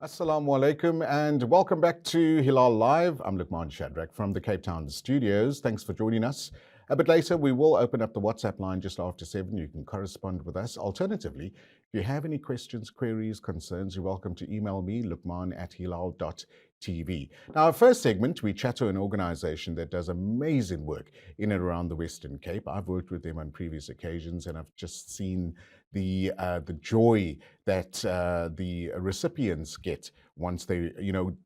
Assalamu alaikum and welcome back to Hilaal Live. I'm Luqman Shadrack from the Cape Town studios. Thanks for joining us. A bit later, we will open up the WhatsApp line just after 7. You can correspond with us. Alternatively, if you have any questions, queries, concerns, you're welcome to email me, luqman@hilal.tv. Now, our first segment, we chat to an organization that does amazing work in and around the Western Cape. I've worked with them on previous occasions and I've just seen the joy that the recipients get once they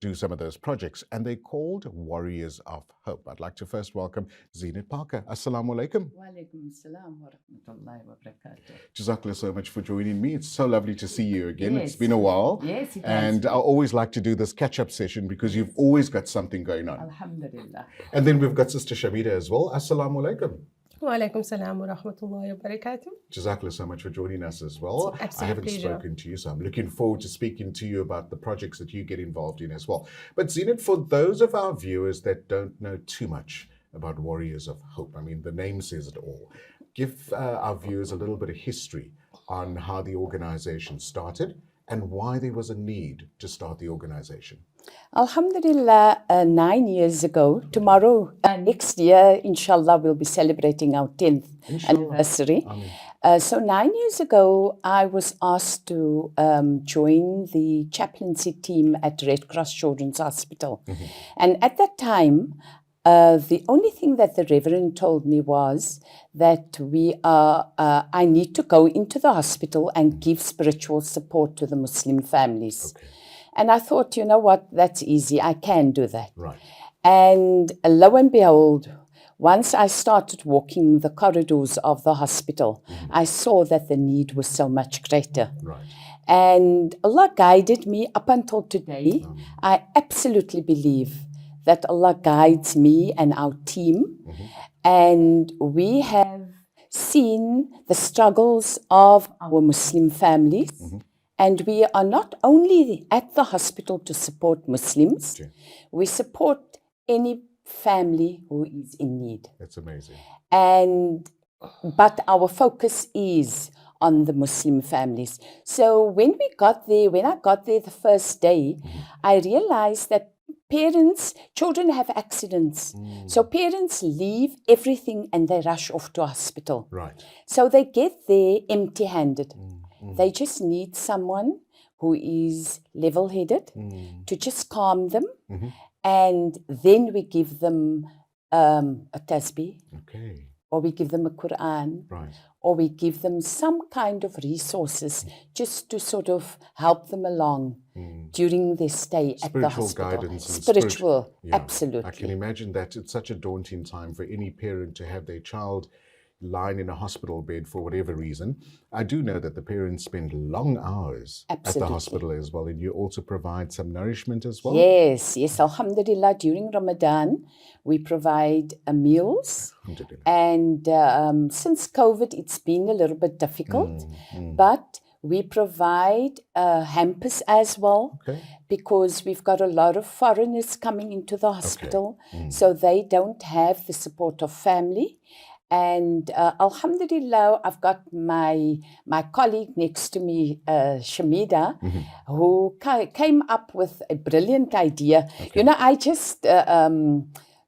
do some of those projects, and they're called Warriors of Hope. I'd like to first welcome Zeenat Parker. Assalamu alaikum. Wa alaikum assalam wa rahmatullahi wa barakatuh. Jazakallah so much for joining me. It's so lovely to see you again. Yes. It's been a while. Yes, it has. And I always like to do this catch-up session because you've always got something going on. Alhamdulillah. And then we've got Sister Shamidah as well. Assalamu alaikum. Wa alaikum salam wa rahmatullahi wa barakatuh. Jazakallah so much for joining us as well. It's I haven't pleasure. spoken to you, so I'm looking forward to speaking to you about the projects that you get involved in as well. But Zeenat, for those of our viewers that don't know too much about Warriors of Hope, I mean, the name says it all. Give our viewers a little bit of history on how the organization started and why there was a need to start the organization. Alhamdulillah, 9 years ago, tomorrow, next year, inshallah, we'll be celebrating our 10th anniversary. So 9 years ago, I was asked to join the chaplaincy team at Red Cross Children's Hospital. And at that time, the only thing that the Reverend told me was that I need to go into the hospital and give spiritual support to the Muslim families. Okay. And I thought, you know what, that's easy. I can do that. Right. And lo and behold, once I started walking the corridors of the hospital, I saw that the need was so much greater. Right. And Allah guided me up until today. I absolutely believe that Allah guides me and our team. And we have seen the struggles of our Muslim families. And we are not only at the hospital to support Muslims, we support any family who is in need. That's amazing. But our focus is on the Muslim families. So when I got there the first day, I realized that children have accidents. So parents leave everything and they rush off to hospital. Right. So they get there empty-handed. They just need someone who is level-headed to just calm them. And then we give them a tasbih, Okay. or we give them a Quran, Right. or we give them some kind of resources just to sort of help them along during their stay at the Spiritual hospital. guidance and Spiritual, yeah. absolutely. I can imagine that it's such a daunting time for any parent to have their child lying in a hospital bed for whatever reason. I do know that the parents spend long hours at the Absolutely. hospital as well, and you also provide some nourishment as well. Yes, Alhamdulillah, during Ramadan, we provide meals. Alhamdulillah. And since COVID, it's been a little bit difficult, but we provide hampers as well, Okay. because we've got a lot of foreigners coming into the hospital, so they don't have the support of family. And Alhamdulillah, I've got my colleague next to me, Shamidah, who came up with a brilliant idea. You know, I just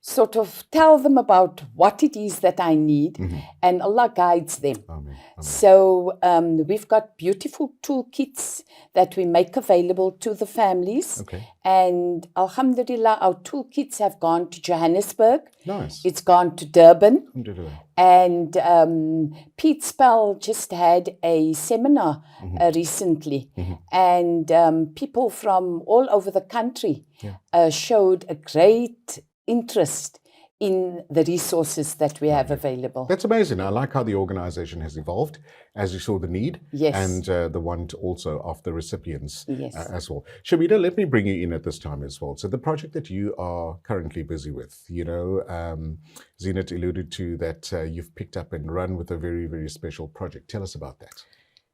sort of tell them about what it is that I need, and Allah guides them. Amen. So we've got beautiful toolkits that we make available to the families. Okay. And Alhamdulillah, our toolkits have gone to Johannesburg. Nice. It's gone to Durban. Alhamdulillah. And Pete Spell just had a seminar recently. And people from all over the country showed a great interest in the resources that we have available. That's amazing. I like how the organization has evolved as you saw the need, Yes. and the want also of the recipients Yes. as well. Shamidah, let me bring you in at this time as well. So the project that you are currently busy with, Zeenat alluded to that you've picked up and run with a very, very special project. Tell us about that.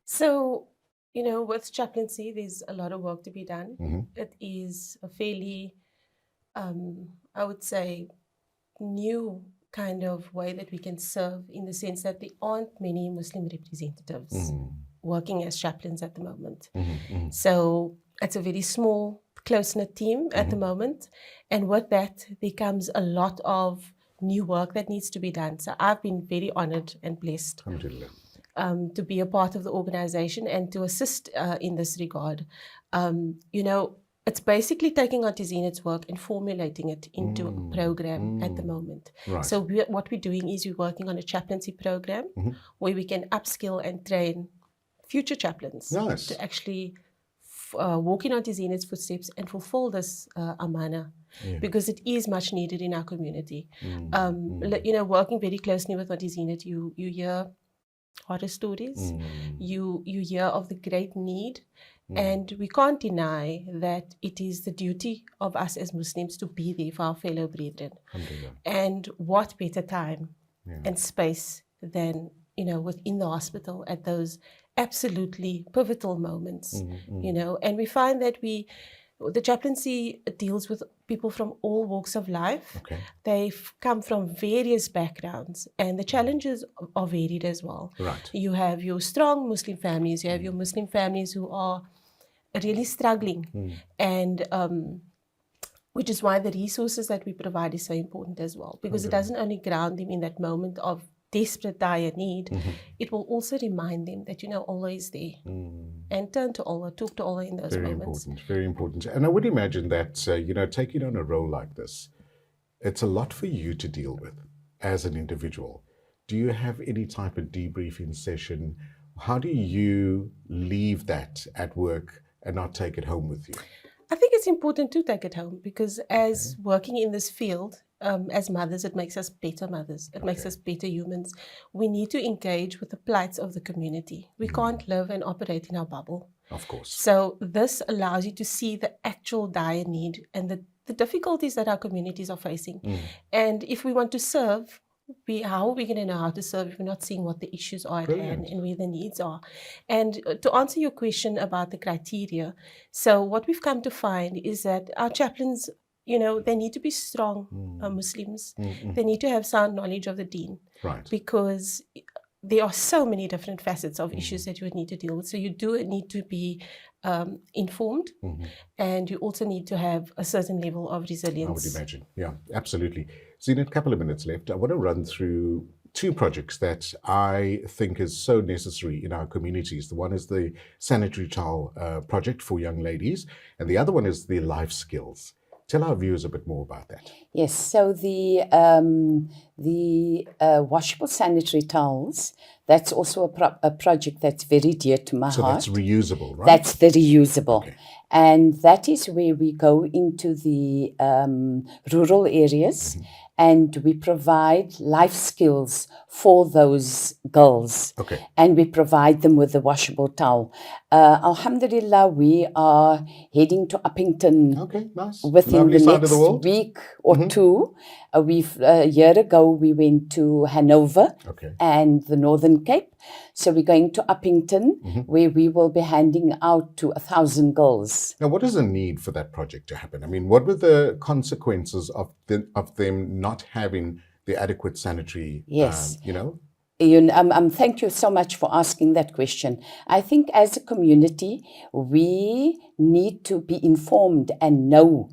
So, with chaplaincy, there's a lot of work to be done. It is a fairly, I would say, new kind of way that we can serve, in the sense that there aren't many Muslim representatives working as chaplains at the moment. So It's a very small, close-knit team at the moment. And with that, there comes a lot of new work that needs to be done. So I've been very honored and blessed to be a part of the organization and to assist in this regard. It's basically taking Auntie Zeenat's work and formulating it into a program at the moment. Right. So what we're doing is we're working on a chaplaincy program where we can upskill and train future chaplains to actually walk in Auntie Zeenat's footsteps and fulfill this amana, because it is much needed in our community. Working very closely with Auntie Zeenat, you hear horror stories, you hear of the great need, and we can't deny that it is the duty of us as Muslims to be there for our fellow brethren. And what better time and space than within the hospital at those absolutely pivotal moments, and we find that the chaplaincy deals with people from all walks of life. They've come from various backgrounds, and the challenges are varied as well. You have your strong Muslim families, you have your Muslim families who are really struggling, and which is why the resources that we provide is so important as well, because it doesn't only ground them in that moment of desperate, dire need, it will also remind them that Allah is there, and turn to Allah, talk to Allah in those moments. Very important. And I would imagine that taking on a role like this, it's a lot for you to deal with as an individual. Do you have any type of debriefing session? How do you leave that at work and not take it home with you? I think it's important to take it home, because as working in this field, as mothers, it makes us better mothers. It makes us better humans. We need to engage with the plights of the community. We can't live and operate in our bubble. Of course. So this allows you to see the actual dire need and the difficulties that our communities are facing. And if we want to serve, how are we going to know how to serve if we're not seeing what the issues are at hand and where the needs are? And to answer your question about the criteria, so what we've come to find is that our chaplains, they need to be strong Muslims. They need to have sound knowledge of the deen. Because there are so many different facets of issues that you would need to deal with. So you do need to be informed, and you also need to have a certain level of resilience. I would imagine. Yeah, absolutely. Zeenat, a couple of minutes left. I want to run through two projects that I think is so necessary in our communities. The one is the sanitary towel project for young ladies, and the other one is the life skills. Tell our viewers a bit more about that. Yes, so the washable sanitary towels, that's also a project that's very dear to my heart. So that's reusable, right? That's the reusable. And that is where we go into the rural areas and we provide life skills for those girls. And we provide them with the washable towel. Alhamdulillah, we are heading to Uppington within the next week or two. A year ago, we went to Hanover and the Northern Cape. So we're going to Uppington, where we will be handing out to 1,000 girls. Now, what is the need for that project to happen? I mean, what were the consequences of them not having the adequate sanitary, Thank you so much for asking that question. I think as a community, we need to be informed and know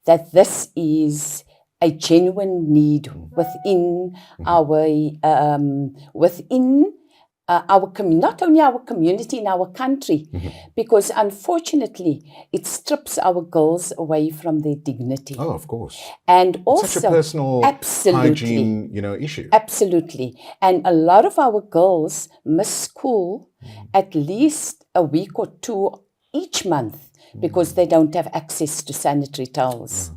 that this is a genuine need within not only our community, in our country, because unfortunately it strips our girls away from their dignity. Oh, of course. And it's also such a personal hygiene, issue. Absolutely. And a lot of our girls miss school at least a week or two each month because they don't have access to sanitary towels.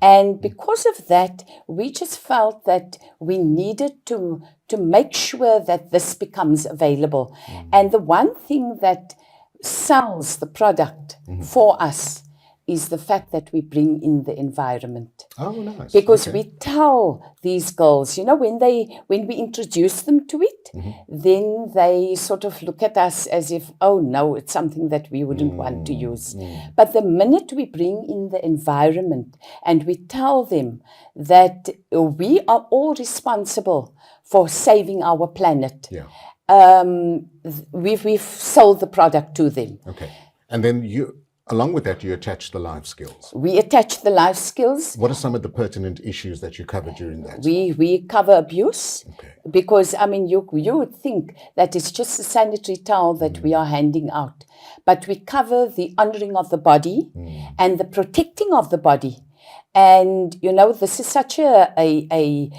And because of that, we just felt that we needed to make sure that this becomes available. And the one thing that sells the product for us is the fact that we bring in the environment. Oh, nice. Because we tell these girls, when we introduce them to it, then they sort of look at us as if, oh no, it's something that we wouldn't want to use. But the minute we bring in the environment and we tell them that we are all responsible for saving our planet, we've sold the product to them. And then Along with that, you attach the life skills. We attach the life skills. What are some of the pertinent issues that you cover during that? We cover abuse, because, I mean, you would think that it's just a sanitary towel that we are handing out. But we cover the honoring of the body and the protecting of the body. And, you know, this is such a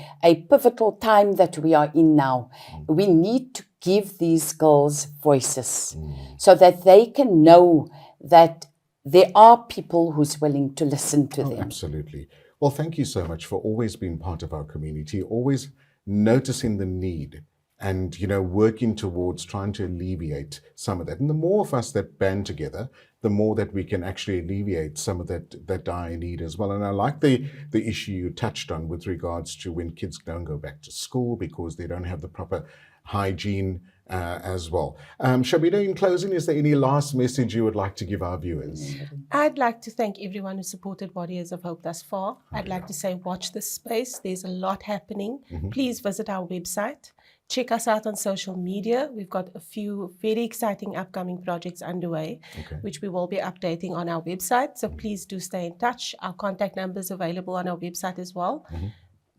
pivotal time that we are in now. We need to give these girls voices so that they can know that there are people who's willing to listen to them. Absolutely. Well, thank you so much for always being part of our community, always noticing the need and, you know, working towards trying to alleviate some of that. And the more of us that band together, the more that we can actually alleviate some of that dire need as well. And I like the issue you touched on with regards to when kids don't go back to school because they don't have the proper hygiene as well. Shamidah, in closing, is there any last message you would like to give our viewers? I'd like to thank everyone who supported Warriors of Hope thus far. I'd like to say watch this space. There's a lot happening. Please visit our website. Check us out on social media. We've got a few very exciting upcoming projects underway, which we will be updating on our website. So please do stay in touch. Our contact number is available on our website as well.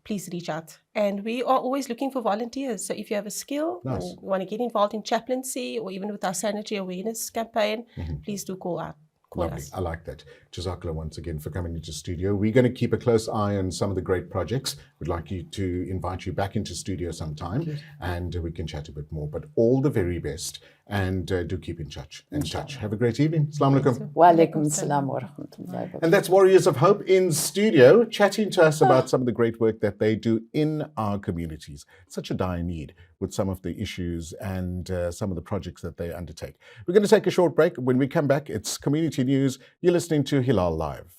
Please reach out. And we are always looking for volunteers. So if you have a skill or want to get involved in chaplaincy or even with our sanitary awareness campaign, please do call out. Lovely. I like that. Jazakallah once again for coming into studio. We're going to keep a close eye on some of the great projects. We'd like you to invite you back into studio sometime and we can chat a bit more. But all the very best and do keep in touch. Have a great evening. Assalamu alaikum. Wa alaikum assalam wa rahmatullahi wa barakatuh. And that's Warriors of Hope in studio, chatting to us about some of the great work that they do in our communities. Such a dire need with some of the issues and some of the projects that they undertake. We're going to take a short break. When we come back, it's Community News. You're listening to Hilaal Live.